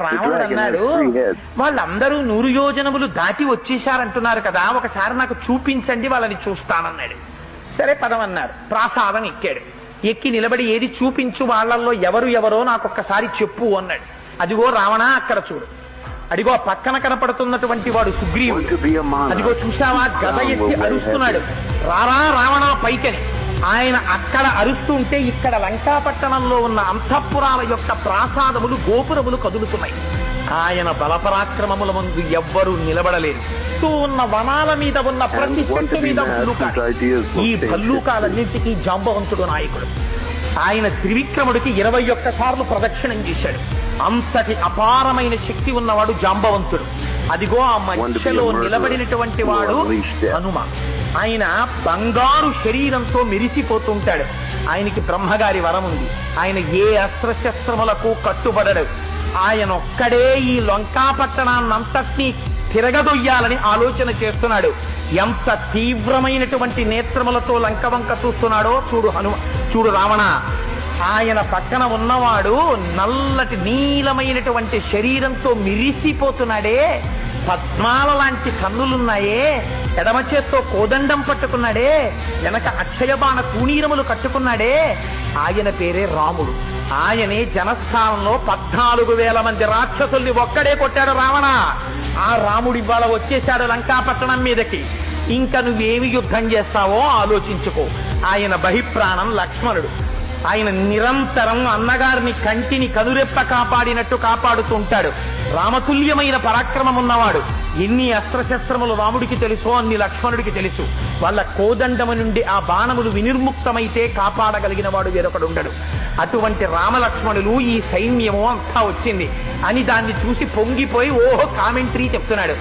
రావణుడు అన్నాడు, వాళ్ళందరూ 100 యోజనములు దాటి వచ్చేశారంటున్నారు కదా, ఒకసారి నాకు చూపించండి, వాళ్ళని చూస్తానన్నాడు. సరే పదమన్నారు. ప్రాసాదం ఎక్కాడు. ఎక్కి నిలబడి ఏది చూపించు, వాళ్ళల్లో ఎవరో నాకొక్కసారి చెప్పు అన్నాడు. అదిగో రావణ అక్కడ చూడు, అడిగో పక్కన కనపడుతున్నటువంటి వాడు సుగ్రీవుడు, అదిగో చూశావా గద ఎత్తి అరుస్తున్నాడు, రారా రావణ పైకని. ఆయన అక్కడ అరుస్తుంటే ఇక్కడ లంకాపట్టణంలో ఉన్న అంతఃపురాల యొక్క ప్రాసాదములు గోపురములు కదులుతున్నాయి. ఆయన బలపరాక్రమముల ముందు ఎవ్వరూ నిలబడలేరు. ఉన్న వనాల మీద ఉన్న ప్రతి చెట్టు మీద భల్లూకాలు. ఈ భల్లూకాలన్నింటికీ జాంబవంతుడు నాయకుడు. ఆయన త్రివిక్రముడికి 21 సార్లు ప్రదక్షిణం చేశాడు. అంతటి అపారమైన శక్తి ఉన్నవాడు జాంబవంతుడు. అదిగో ఆ మధ్యలో నిలబడినటువంటి వాడు హనుమ. ఆయన బంగారు శరీరంతో మెరిసిపోతుంటాడు. ఆయనకి బ్రహ్మగారి వరం ఉంది. ఆయన ఏ అస్త్రశస్త్రములకు కట్టుబడడు. ఆయన ఒక్కడే ఈ లంకాపట్టణాన్నంతటినీ తిరగదొయ్యాలని ఆలోచన చేస్తున్నాడు. ఎంత తీవ్రమైనటువంటి నేత్రములతో లంక వంక చూస్తున్నాడో చూడు రావణ. ఆయన పక్కన ఉన్నవాడు నల్లటి నీలమైనటువంటి శరీరంతో మిరిసిపోతున్నాడే, పద్మాల లాంటి కన్నులున్నాయే, ఎడమ చేత్తో కోదండం పట్టుకున్నాడే, వెనక అక్షయబాణ తూణీరములు కట్టుకున్నాడే, ఆయన పేరే రాముడు. ఆయనే జనస్థానంలో 14,000 మంది రాక్షసుల్ని ఒక్కడే కొట్టాడు రావణ. ఆ రాముడి ఇవాళ వచ్చేశాడు లంకాపట్టణం మీదకి. ఇంకా నువ్వేమి యుద్ధం చేస్తావో ఆలోచించుకో. ఆయన బహిప్రాణం లక్ష్మణుడు. ఆయన నిరంతరం అన్నగారిని కంటిని కనురెప్ప కాపాడినట్టు కాపాడుతుంటాడు. రామతుల్యమైన పరాక్రమం ఉన్నవాడు. ఎన్ని అస్త్రశస్త్రములు రాముడికి తెలుసో అన్ని లక్ష్మణుడికి తెలుసు. వాళ్ళ కోదండము నుండి ఆ బాణములు వినిర్ముక్తమైతే కాపాడగలిగిన వాడు వేరొకడు ఉండడు. అటువంటి రామలక్ష్మణులు, ఈ సైన్యము అంతా వచ్చింది అని దాన్ని చూసి పొంగిపోయి ఓహో కామెంటరీ చెప్తున్నాడు.